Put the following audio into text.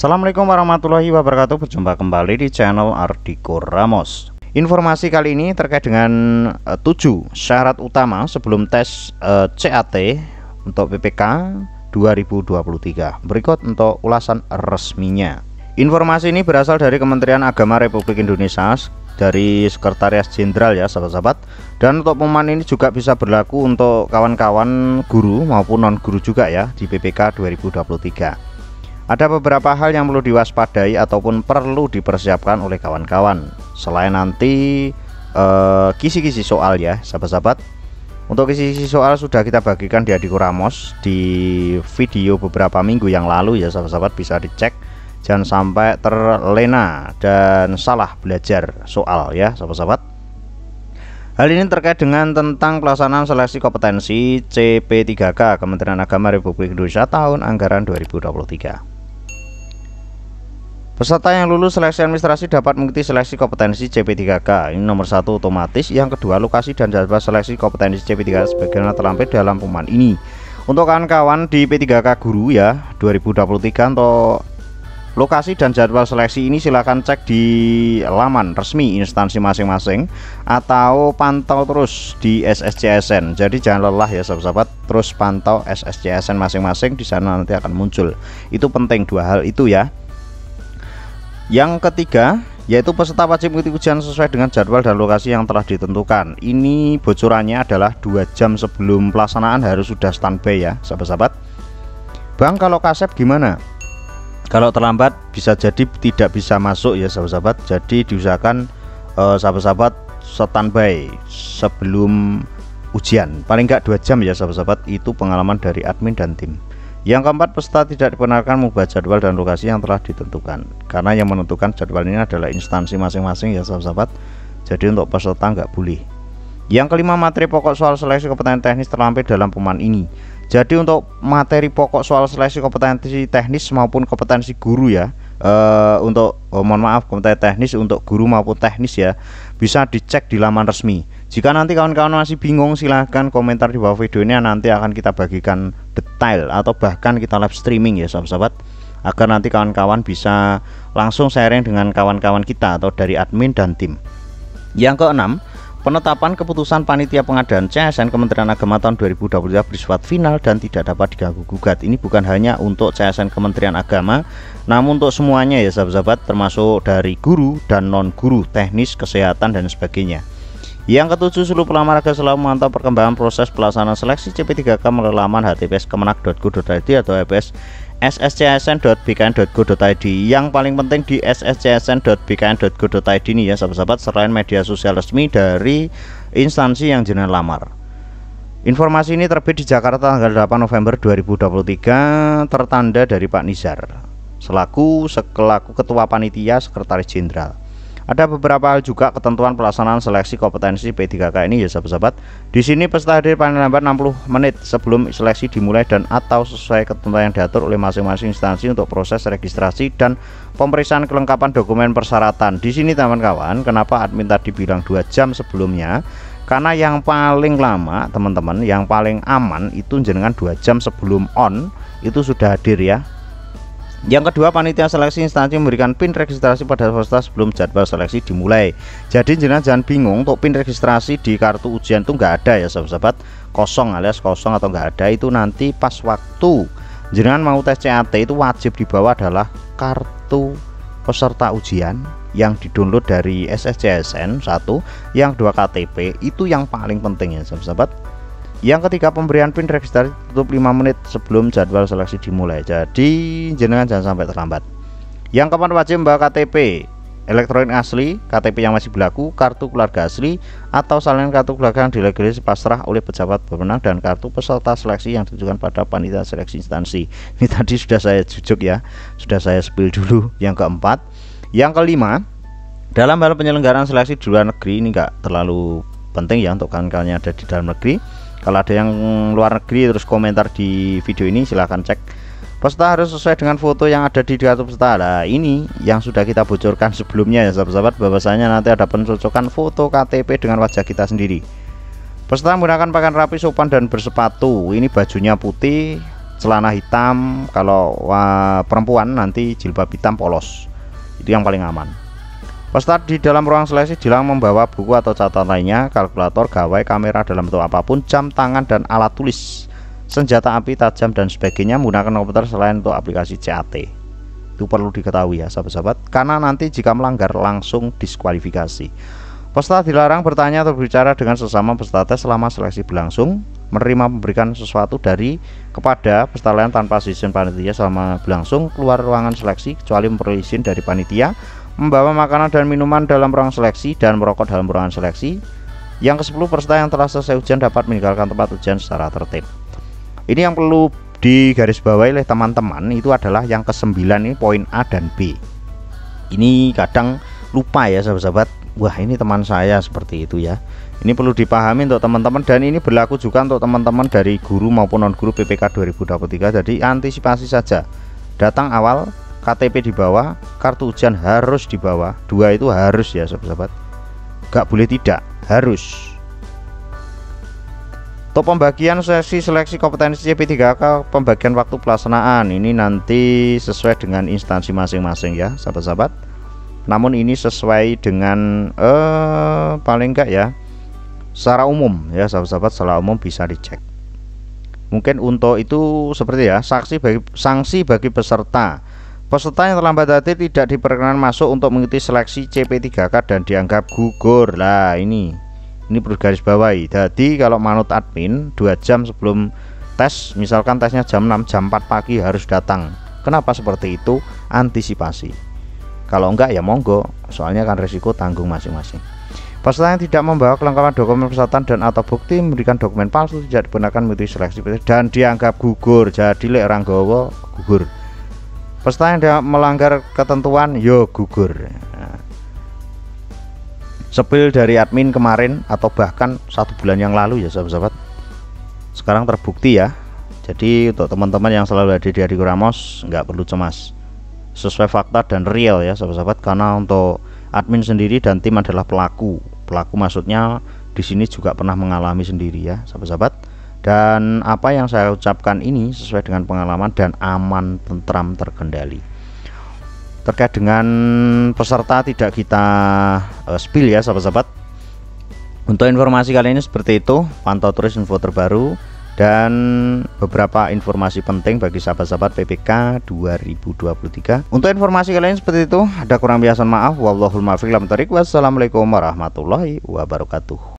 Assalamualaikum warahmatullahi wabarakatuh. Berjumpa kembali di channel Ardhiko Ramos. Informasi kali ini terkait dengan 7 syarat utama sebelum tes CAT untuk PPK 2023. Berikut untuk ulasan resminya. Informasi ini berasal dari Kementerian Agama Republik Indonesia, dari Sekretaris Jenderal ya sahabat-sahabat. Dan untuk pengumuman ini juga bisa berlaku untuk kawan-kawan guru maupun non guru juga ya di PPK 2023. Ada beberapa hal yang perlu diwaspadai ataupun perlu dipersiapkan oleh kawan-kawan selain nanti kisi-kisi soal ya sahabat-sahabat. Untuk kisi-kisi soal sudah kita bagikan di Ardhiko Ramos di video beberapa minggu yang lalu ya sahabat-sahabat, bisa dicek. Jangan sampai terlena dan salah belajar soal ya sahabat-sahabat. Hal ini terkait dengan tentang pelaksanaan seleksi kompetensi CP3K Kementerian Agama Republik Indonesia tahun anggaran 2023. Peserta yang lulus seleksi administrasi dapat mengikuti seleksi kompetensi CP3K. Ini nomor 1 otomatis. Yang kedua, lokasi dan jadwal seleksi kompetensi CP3K sebagaimana terlampir dalam pengumuman ini. Untuk kawan-kawan di P3K guru ya 2023, untuk lokasi dan jadwal seleksi ini silahkan cek di laman resmi instansi masing-masing atau pantau terus di SSCSN. Jadi jangan lelah ya sahabat-sahabat, terus pantau SSCSN masing-masing, di sana nanti akan muncul. Itu penting, dua hal itu ya. Yang ketiga, yaitu peserta wajib mengikuti ujian sesuai dengan jadwal dan lokasi yang telah ditentukan. Ini bocorannya adalah 2 jam sebelum pelaksanaan harus sudah standby ya sahabat-sahabat. Bang, kalau kasep gimana? Kalau terlambat bisa jadi tidak bisa masuk ya sahabat-sahabat. Jadi diusahakan sahabat-sahabat standby sebelum ujian, paling enggak 2 jam ya sahabat-sahabat. Itu pengalaman dari admin dan tim. Yang keempat, peserta tidak dibenarkan mengubah jadwal dan lokasi yang telah ditentukan, karena yang menentukan jadwal ini adalah instansi masing-masing ya sahabat-sahabat. Jadi untuk peserta nggak boleh. Yang kelima, materi pokok soal seleksi kompetensi teknis terlampir dalam pengumuman ini. Jadi untuk materi pokok soal seleksi kompetensi teknis maupun kompetensi guru ya, mohon maaf, kompetensi teknis untuk guru maupun teknis ya, bisa dicek di laman resmi. Jika nanti kawan-kawan masih bingung, silahkan komentar di bawah video ini, nanti akan kita bagikan detail atau bahkan kita live streaming ya sahabat-sahabat, agar nanti kawan-kawan bisa langsung sharing dengan kawan-kawan kita atau dari admin dan tim. Yang keenam, penetapan keputusan panitia pengadaan CSN Kementerian Agama tahun 2023 bersifat final dan tidak dapat diganggu-gugat. Ini bukan hanya untuk CSN Kementerian Agama, namun untuk semuanya ya sahabat-sahabat, termasuk dari guru dan non-guru, teknis, kesehatan dan sebagainya. Yang ketujuh, seluruh pelamar agar selalu memantau perkembangan proses pelaksanaan seleksi CP3K melalui laman https://kemenak.go.id atau sscsn.bkn.go.id. Yang paling penting di sscsn.bkn.go.id ini ya sahabat-sahabat, selain media sosial resmi dari instansi yang jenengan lamar. Informasi ini terbit di Jakarta tanggal 8 November 2023, tertanda dari Pak Nizar selaku Ketua Panitia Sekretaris Jenderal. Ada beberapa hal juga ketentuan pelaksanaan seleksi kompetensi P3K ini ya sahabat-sahabat. Di sini peserta hadir paling lambat 60 menit sebelum seleksi dimulai dan atau sesuai ketentuan yang diatur oleh masing-masing instansi untuk proses registrasi dan pemeriksaan kelengkapan dokumen persyaratan. Di sini teman-kawan, kenapa admin tadi bilang 2 jam sebelumnya? Karena yang paling lama teman-teman, yang paling aman itu jenengan 2 jam sebelum on itu sudah hadir ya. Yang kedua, panitia seleksi instansi memberikan PIN registrasi pada peserta sebelum jadwal seleksi dimulai. Jadi jangan bingung, untuk PIN registrasi di kartu ujian itu nggak ada ya sahabat-sahabat, kosong alias kosong atau nggak ada. Itu nanti pas waktu jangan mau tes CAT itu wajib dibawa adalah kartu peserta ujian yang didownload dari SSCSN 1, yang kedua KTP, itu yang paling penting ya sahabat-sahabat. Yang ketiga, pemberian PIN registrasi tutup 5 menit sebelum jadwal seleksi dimulai. Jadi jenengan jangan sampai terlambat. Yang keempat, wajib membawa KTP elektronik asli, KTP yang masih berlaku, kartu keluarga asli atau salinan kartu keluarga yang dilegalisasi pasrah oleh pejabat berwenang, dan kartu peserta seleksi yang ditujukan pada panitia seleksi instansi. Ini tadi sudah saya jujuk ya, sudah saya spill dulu. Yang keempat. Yang kelima, dalam hal penyelenggaraan seleksi di luar negeri, ini enggak terlalu penting ya untuk kawan-kawan yang ada di dalam negeri. Kalau ada yang luar negeri terus komentar di video ini, silahkan cek. Peserta harus sesuai dengan foto yang ada di kartu peserta. Nah, ini yang sudah kita bocorkan sebelumnya ya sahabat-sahabat, bahwasanya nanti ada pencocokan foto KTP dengan wajah kita sendiri. Peserta menggunakan pakaian rapi, sopan dan bersepatu. Ini bajunya putih, celana hitam, kalau perempuan nanti jilbab hitam polos. Itu yang paling aman. Peserta di dalam ruang seleksi dilarang membawa buku atau catatan lainnya, kalkulator, gawai, kamera dalam bentuk apapun, jam tangan dan alat tulis, senjata api tajam dan sebagainya menggunakan komputer selain untuk aplikasi CAT. Itu perlu diketahui ya sahabat-sahabat, karena nanti jika melanggar langsung diskualifikasi. Peserta dilarang bertanya atau berbicara dengan sesama peserta tes selama seleksi berlangsung, menerima memberikan sesuatu dari kepada peserta lain tanpa izin panitia selama berlangsung, keluar ruangan seleksi kecuali memperoleh izin dari panitia, membawa makanan dan minuman dalam ruang seleksi, dan merokok dalam ruangan seleksi. Yang ke-10, peserta yang telah selesai ujian dapat meninggalkan tempat ujian secara tertib. Ini yang perlu digarisbawahi oleh teman-teman, itu adalah yang ke-9 ini poin A dan B. Ini kadang lupa ya sahabat-sahabat. Wah, ini teman saya seperti itu ya. Ini perlu dipahami untuk teman-teman, dan ini berlaku juga untuk teman-teman dari guru maupun non guru PPK 2023. Jadi antisipasi saja. Datang awal, KTP dibawa, kartu ujian harus dibawa. 2 itu harus ya sahabat-sahabat, gak boleh tidak, harus. Untuk pembagian sesi seleksi kompetensi CP3K, pembagian waktu pelaksanaan ini nanti sesuai dengan instansi masing-masing ya sahabat-sahabat. Namun ini sesuai dengan paling enggak ya secara umum ya sahabat-sahabat, secara umum bisa dicek. Mungkin untuk itu seperti ya, sanksi bagi peserta. Peserta yang terlambat hadir tidak diperkenankan masuk untuk mengikuti seleksi CP3K dan dianggap gugur. Lah ini perlu garis bawahi. Jadi kalau manut admin 2 jam sebelum tes, misalkan tesnya jam 6, jam 4 pagi harus datang. Kenapa seperti itu? Antisipasi. Kalau enggak ya monggo, soalnya kan resiko tanggung masing-masing. Peserta yang tidak membawa kelengkapan dokumen peserta dan atau bukti memberikan dokumen palsu tidak dibenarkan mengikuti seleksi dan dianggap gugur. Jadi lek orang gowo gugur. Peserta yang melanggar ketentuan yo gugur. Nah, sepil dari admin kemarin atau bahkan 1 bulan yang lalu ya sahabat-sahabat, sekarang terbukti ya. Jadi untuk teman-teman yang selalu ada di Adiko Ramos nggak perlu cemas, sesuai fakta dan real ya sahabat-sahabat. Karena untuk admin sendiri dan tim adalah pelaku maksudnya di sini juga pernah mengalami sendiri ya sahabat-sahabat. Dan apa yang saya ucapkan ini sesuai dengan pengalaman dan aman, tentram, terkendali. Terkait dengan peserta tidak kita spill ya sahabat-sahabat. Untuk informasi kali ini seperti itu, pantau terus info terbaru dan beberapa informasi penting bagi sahabat-sahabat PPK 2023. Untuk informasi kali ini seperti itu, ada kurang biasa maaf. Wallahul muwaffiq ila thoriq. Wassalamualaikum warahmatullahi wabarakatuh.